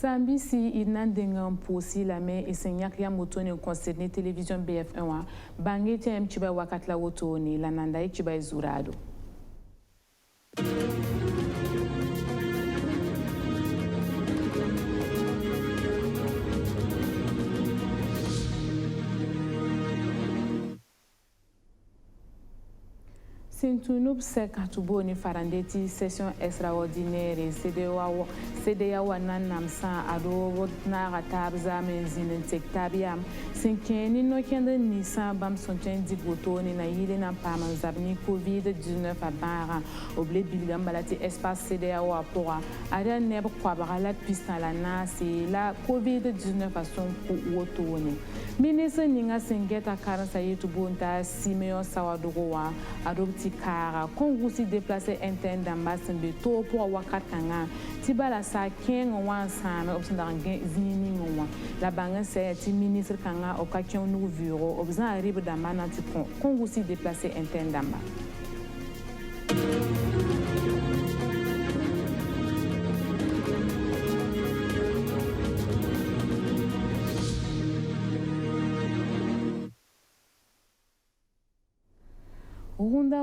Sambisi inandengam posi la me esenyak ya motoni concerné télévision BF1 bangi tem chiba wakat la wotoni la nanda chiba zurado. Sintunub sekatuboni farandeti session extraordinaire CDAO nanamsa ado na gatabza menzinin tektabiam sinkeni no kende nisa bam sonten digotoni na yile na paman zabni covid-19 abara oble bilgam balati espace CDAO apora ada neb kwabara la pista la nasi la covid-19 fason ku wotoni ministre ninga singeta karansa yetubunta Simeon Sawadogowa adopti kara kongusi déplacé interne d'ambassade beto pour wakatanga tibala sa ken wan same obsandanga zini ngwa la bangan c'est ti ministre kanga occasion nou bureau obzan arrive d'amana ti kongusi déplacé interne d'ambassade.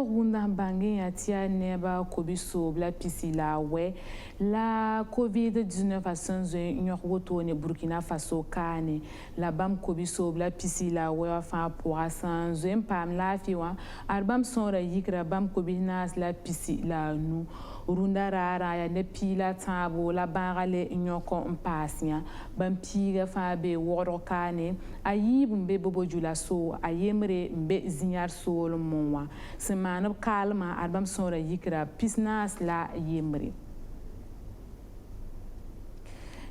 Runda bangi yatia neba kobiso bla pisila we la covid-19 a sanzwe nyorwoto ne Burkina Faso kane la bam kobiso bla pisila we fa pour sanzwe pam la fiwa arbam sonra yikra bam kobinas la pisila nu runda rara ya ne pila tabo la bangale nyoko mpasia bam piga fa be woro kane ayib mbe bobo jula so ayemre mbe zinyar so lo monwa semana calma albam sonra yikra pisnas la yemre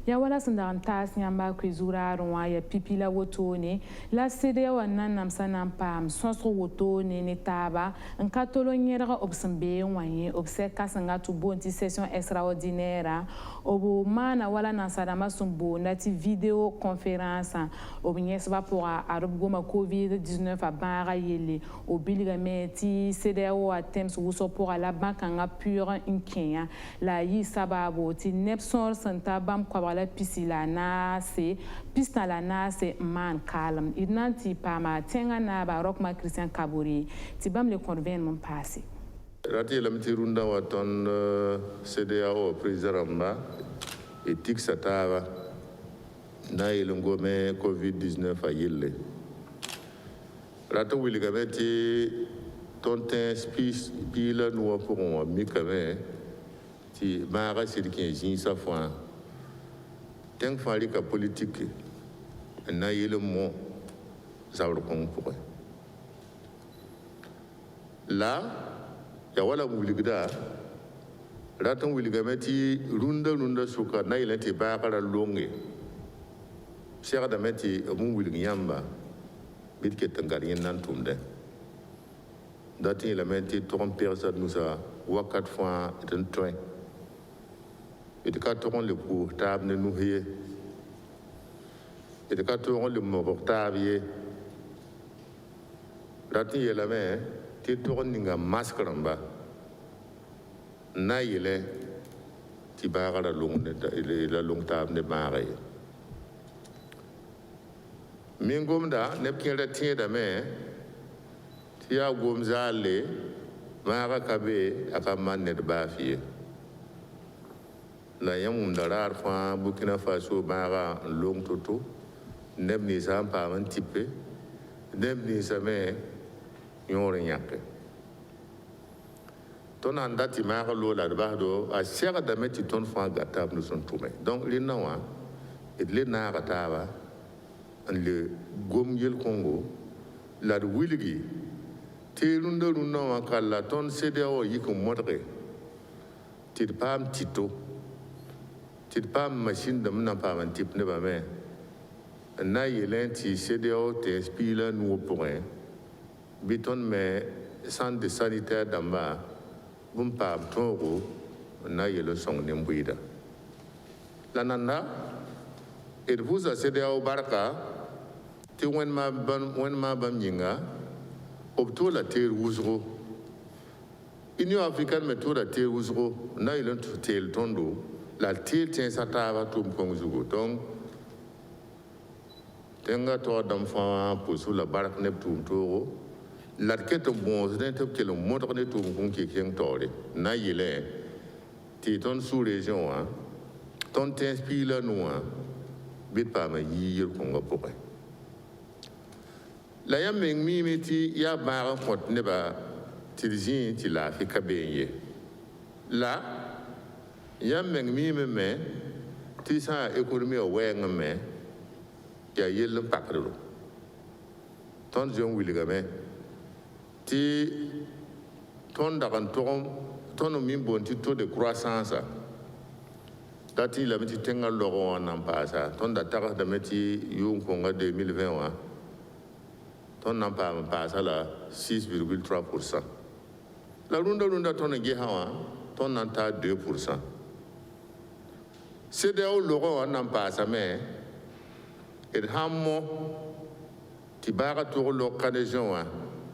ya wala sandan tas nyamba kwizura ronwa ya pipila wotone la CDAO nanam sanam pam sonso wotone ne taba en katolo nyera obsambe wanye obseka sanga tu bonti session extraordinaire obo mana wala nansarama sumbo nati video conférence obnyes ba pour arubgoma covid-19 abara yele obiliga meti CDAO atems wuso pour la banque nga pure inkenya la yi sababo ti nepsor santa bam kwa la pisila nase pista la nase man calm idnanti pama tenga na ba rokma Christian Kaburi ti bam le convene mon passé rati la mtirunda waton CDAO président etik satava na ilungome covid-19 ayille rata wiligameti tonten spis pila no pour mikame ti mara sirkin jin safwan teng fali ka politique na yele mo zawro kon pour la ya wala wuligda ratan wuligameti runda suka na yele te ba kala longe cheikh da meti mu wulig yamba bitke tangar yen nan tumde dati la meti ton personne nous a wakat fois den toin et de carton le portable ne nous rien et de carton le portable rati yela me ti tourne ninga masque ramba na yele ti bara la longue la longue table de mare mingomda ne kira tie da me ti ya gomzale mara kabe akaman ne ba fie la yamum darar fa Burkina Faso mara long toto nebni sa pa man tipe nebni sa me yore nyake ton andati mara lo la do a sera da meti ton fa gatab nous sont tombés donc les nawa et les na gataba le gom yel Congo la wiligi terunda runda wa kala ton CDAO yiku modre tir pam tito tir pam machine de mna pa man type ne ba me na yelen ti CDAO te spila nous point biton me centre sanitaire d'amba bum pa toro na yelo song ne mbuida la nana et vous a CDAO barka ti wen ma bam yinga obto la terre wuzro Union africaine me to la terre wuzro na yelen to tel tondo la til tẽen sa taaba tʋʋm kõng zugu donc tẽngã tao dãmb fãa pʋsʋ la bark neb tʋʋm toogo la d ket n bõos ne tɩ b kell n modg ne tʋʋm kõng kɩ kẽng taoore na n yɩlẽ tɩ tõnd sous-région wã tõnd tẽes piig la nuwã bɩ d paama yɩɩ yel-kõngã pʋgẽ la yãmb meng miime tɩ yaa bãag n kõt nebã tɩ d zĩ tɩ laafɩ ka been ye la yãmb meng miime me tɩ sã n yaa économie wã wɛɛngẽ me yaa yell n pakdro tõnd zoe n wilgame tɩ tõnd dag n tog tõnd n min boond tɩ taux de croissance da tɩ lame tɩ tẽngã logẽ wã nan paasa tõnd da tagsdame tɩ yʋʋn-kõngã 2020 wã tõnd nan paam n paasa la 6,3%. La rũndã tõnd n gesã wã tõnd nan taa 2%. CEDEAO logẽ wã nan paasame d sãn mo tɩ baagã tog log ka région wã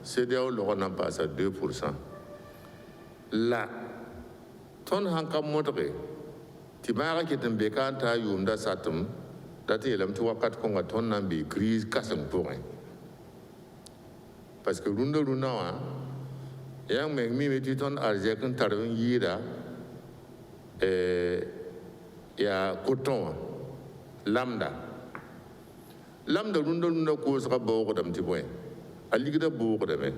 CEDEAO logẽ nan paasa 2%. La tõnd sãn ka modge tɩ baagã ket n be ka n taa yʋʋmdã satem dat n yeelame tɩ wakat kõnga tõnd na n bee crise kãseng pʋgẽ parce que rũndã wã yãng meng miime tɩ tõnd arzɛk n tarb n yɩɩda yaa coton wã lamda rũndã koosga boogdame tɩ bõe a ligda boogdame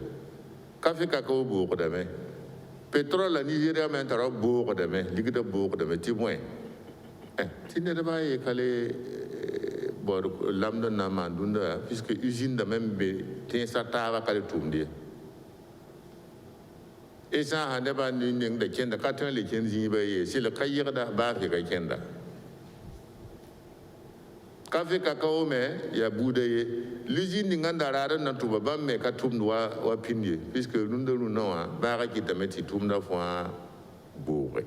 kafe kakao boogdame pétrole la Nigeria me n tara boogdame ligda boogdame tɩ bõe tɩ nedbã a yekale bɔd lamd n na n maan dũndã puisque usine dame n be tẽesa taaba ka le tʋʋmd ye y sã n sã nebã neng da kẽnda ka tõe n le kẽnd zĩibã ye sɩla ka yɩgda baa fɩ ka kẽnda kafe kakao me yaa buuda ye l'usine ning n da raad n na tʋba bãmb me ka tʋmd wa pĩnd ye puisque rũndã wã baagã kɩtame tɩ tʋmdã fãa booge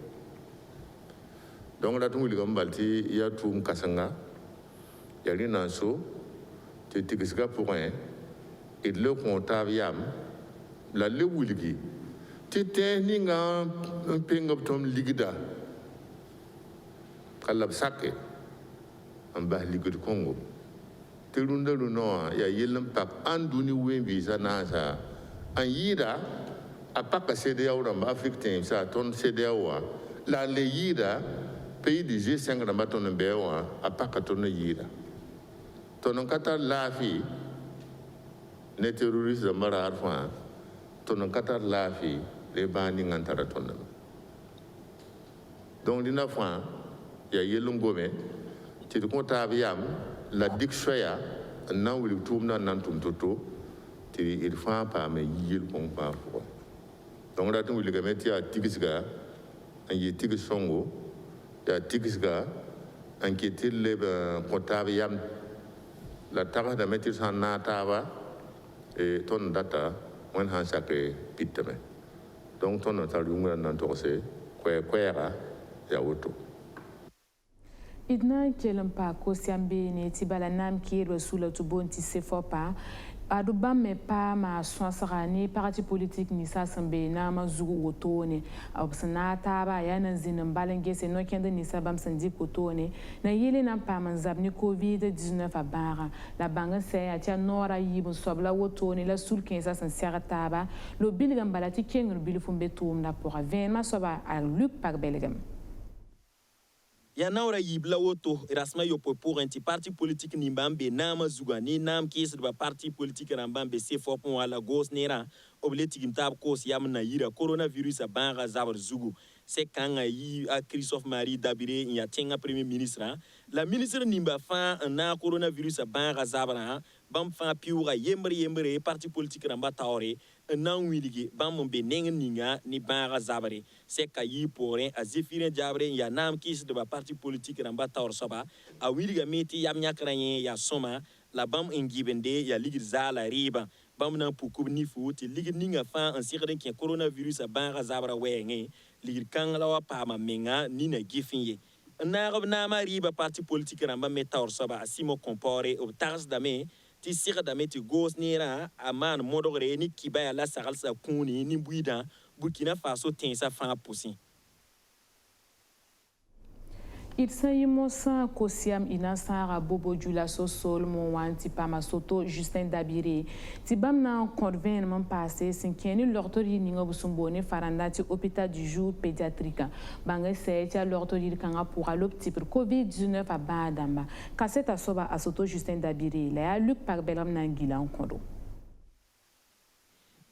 donc rat n wilgame bal tɩ yaa tʋʋm kãsenga yaa rẽ na n so tɩ tigsgã pʋgẽ d le kõ taab yam la le wilgi tɩ tẽes ninga n peng b tõnd ligda ka la b sake n bas ligd kõngo tɩ rũndã wã yaa yell n pak ãn dũni ween-biisã naasa n yɩɩda a paka CEDEAO rãmb Afrique tẽemsa tõnd CEDEAO wã la n le yɩɩda pays du G5 rãmbã tõnd n bɩa wã a paka tõnd n yɩɩda tõnd n ka tar laafɩ ne terroriste rãmbã raar fãa tõnd n ka tar laafɩ le bãag ning n tara tõndame donc dĩnã fãa yaa yell n gome tɩ d kõ taab yam la dɩk soɛya n na n wilg tʋʋmdã n na n tʋm to-to tɩ d fãa paame yi yel-kõng fãa pʋgẽ donc rat n wilgame tɩ yaa tigsga n yɩ tigs sõngo yaa tigsga n ket tɩ d leb kõ taab yam la tagsdame tɩ d sã n naag taaba tõnd n data wẽnd sã n sak pitame donc tõnd n tar yũngrã n na n togse koɛɛga yaa woto d na n kell n paak kos-yam beene tɩ bala naam keerba sula tɩ boond tɩ CFOPA adu bãmb me paama sõsga ne pagtɩ politik ninsã sẽn be naamã zugu wotone b sẽn naag taaba a yaa na n zĩnd n bal n gese no-kẽnd ninsã bãmb sẽn dɩk wotone na yɩle na n paam n zab ne COVID-19 a bãagã la bãng n sɛ yaa tɩ a noorã yiib n soab la wotone la sul-kẽensã sẽn sɛg taaba la b bilg n bala tɩ kengr bilf n be tʋʋmdã pʋga vẽenemã soaba a luk pak belgem ya naura yibla woto rasma yopo pour anti parti politique ni mbambe nama zuga ni nam kis ba parti politique rambambe CFOP wala gos nera obleti gimtab kos yam na yira coronavirus a banga zabar zugu se kanga yi a Christophe Marie Dabire ya tenga premier ministre la ministre nimba fa na coronavirus a banga zabara bam fa piura yembre parti politique ramba taore nan wiligi bam be nengen ninga ni banga zabare se kayi pore a zefire jabre ya nam kis de ba parti politique ramba taor soba a wiliga meti yam nyakranye ya soma la bam ngibende ya ligir zala riba bam nan pukub ni futi ligir ninga fa en sigren ki coronavirus a banga zabara wenge ligir kang la wa pa ma menga ni na gifinye na ma riba parti politique ramba metaor soba asimo compore o tars dame ti sira dame ti gos nera aman modogre ni kibaya la sagal sa kuni ni buida Burkina Faso tensa fa poussin Itsaïmosa Kosiam Inansara Bobo Dioulasso Sol Mouan Tipama Soto Justin Dabiri. Tibam na convainement passé, Sinkieni l'ortori Ningo Busumbone Farandati hôpital du jour pédiatrique. Bangé Setia l'ortori Kanga pour l'opti pour Covid-19 à Badamba. Cassette à Soba à Soto Justin Dabiri. Léa Luc Parbelam Nangila en Kondo.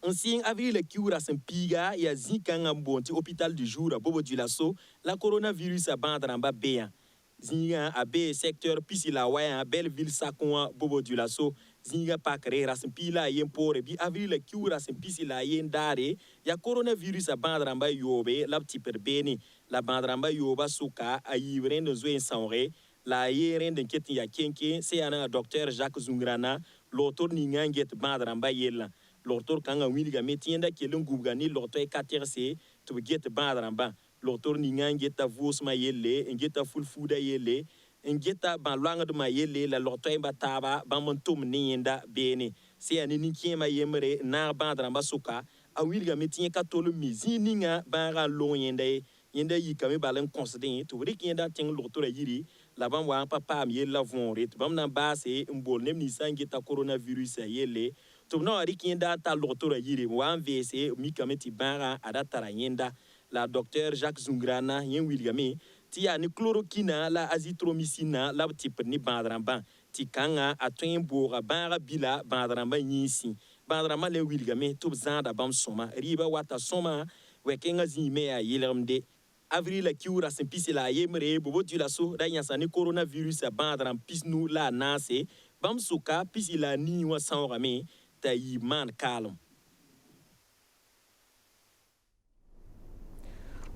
En 5 avril, Kiura Sempiga et Zikanga Mbonti, hôpital du jour à Bobo Dioulasso, la coronavirus a bandrambé béa. Zinga a B secteur Pisilawaya, Belleville Sakoa, Bobo Dioulasso, Zinga Pakre, Rassempila, Yempore, bi avril, Kiura Sempisila Yendare, ya coronavirus a bandrambé yobe, la petit perbeni, la bandrambé yoba souka, a yivren de Zoé Sanré, la yeren de Ketin ya Kenke, c'est un docteur Jacques Zungrana, l'auteur Ninganget bandrambé yella. L'auteur kanga wilga metienda kelung gubgani l'auteur katerse to get badrambé. L'auteur Ningangeta Vosma yelle, ngeta fulfuda yelle, ngeta banlanga de mayelle, la l'auteur bataba, bamontum nienda bene. C'est un inikiema yemre, na badrambé soka, a wilga metien katolo mizi ninga, bara long yende, yende yikame balen considéré, to rikienda ting l'auteur yiri, la bamwa papa miel la vonrit, bamna base, mbolnem nisangeta coronavirus yelle. Tobno arikienda ta l'auteur yiri, wan vese, mikameti bara, adatara yenda. La docteur Jacques Zungrana, yen wilgame, ti a ni chloroquine, la azithromycine, la type ni badrambé. Ti kanga a toin boura bara bila badrambé nyisi. Badrambé le wilgame, tout zanda bam soma, riba wata soma, wekenga zime a yelermde. Avril la kiura sempisi la yemre, Bobo Dioulasso, da yansani coronavirus a badram pisnu la nase, bam soka pisi la ni wa sanrame, ta yiman kalm.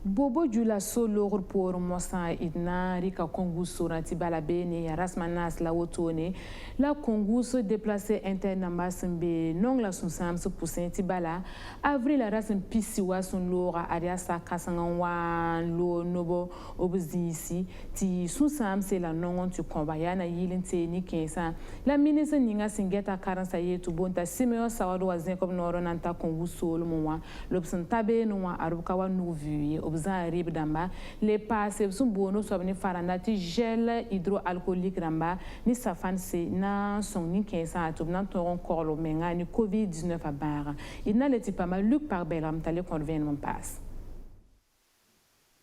Bobo Dioulasso lor pour Mossa Idna Rika Kongu Soranti Balabene Rasmanas la Wotone la Kongu se déplacer interne Massembe non la Sunsam se pousser Tibala avril la race pisiwa son lora ariasa kasangan lo nobo obzisi ti Sunsam c'est la non tu combayana yilinte ni kensa la ministre ninga singeta karansa yetu bonta Simeon Sawado wazen comme noronanta Kongu Solo moa l'obson tabe noa arukawa nouvu obzan rib damba les passes sont bono sobni farandati gel hydroalcoolique damba ni safanse na son ni kensa atub na toron korlo menga ni covid-19 a bara ina leti pas mal Luc Parbelam tale convainement passe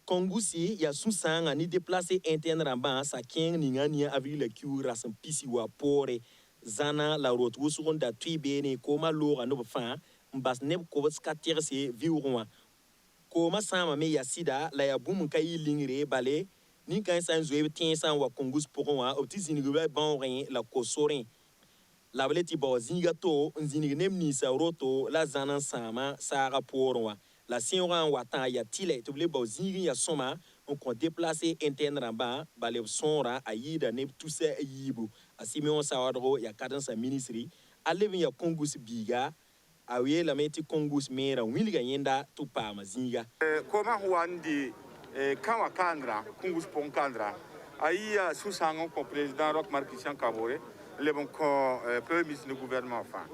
Kongusi ya susanga ni déplacé interne ramba sa king ningani avril le kiu rasan pisiwa pore zana la route wusuronda tuibene koma lora no fa mbas neb ko skaterse viurwa Koma sama me ya sida la ya bum kai lingre balé ni kan san zoe tien san wa kongus pourwa opti zinigbe ban rien la kosorin la baleti bo zinga to zinigbe nemni sa roto la zanan sama sa rapporwa la sinran wa ta ya tile to ble bo zingi ya soma on ko déplacer interne ramba balé sonra ayida ne tout ça yibu Simeon Sawadro ya cadence ministry alevi ya kongus biga awie la meti kongus mera wilga yenda tu pa mazinga koma huandi kawa kandra kongus pon kandra aïa susango ko président Roch Marc Christian Kabore le bon ko premier ministre du gouvernement fa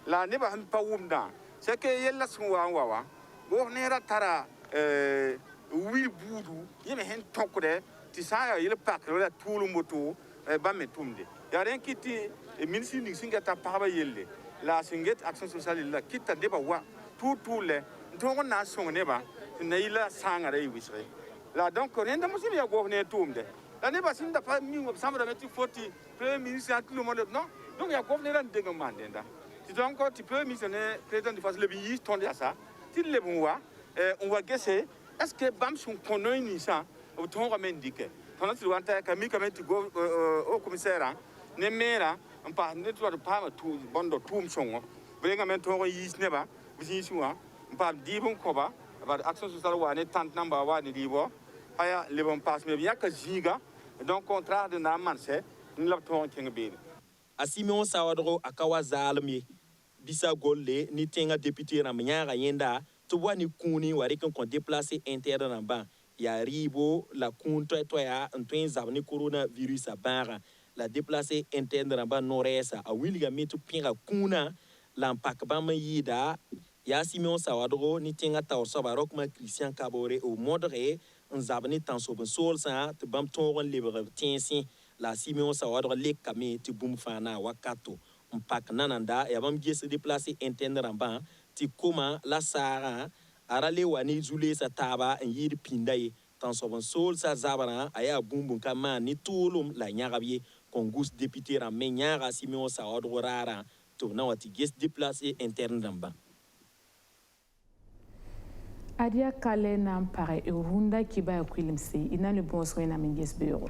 la ne ba pa wumda c'est que yella sunwa wawa bo nera tara wi budu yeme hen tokre ti sa yele pakre la tulu moto ba metumde ya ren kiti ministre ni singa ta pa ba yelle la singet action sociale la kita deba wa tout le ntongo na songo neba na ila sanga re wisre la donc renda musim ya govne tumde la neba sinda pa mi ngo samra meti 40 premier ministre à tout le monde non donc ya govne ran de mandenda si donc tu peux missionner président de face le bi tonde ça ti le bonwa on va guesser est-ce que bam son konoy ni ça au tongo mendike tona tu wanta ka mi ka meti go au commissaire ne mera on parle de toi de pas tout bondo tout songo brenga men to yis neba bisi suwa on parle dibon koba about action sociale wa ne tant number wa ni dibo aya le bon passe mais bien que ziga donc contrat de na manse ni la to kenga be Simeon Sawadro akawa zalmi bisa golle ni tenga député ramnyara yenda to wani kuni wari kan ko déplacer interne ramba ya ribo la kunto to ya ntwen zabni coronavirus a bara la déplacée interne ramba noresa a wilga mitu pinga kuna l'ampak bama yida ya Simeon Sawadro ni tinga taw soba Roch Marc Christian Kabore au modre n zabni tan so ben sol sa te bam ton lebre tiensi la Simeon Sawadro lek kame te bum fana wakato n pak nananda ya bam ges déplacer interne ramba ti koma la sara arale wani zule sa taba en yir pindaye tan so ben sol sa zabara aya bum kama ni tulum la nyagabiye kongus député ram menyaga Simeon Sawadro rara to na wati ges déplacer interne ramba Adia Kale nam pare urunda kiba kwilimsi ina le bon soin na minges bureau.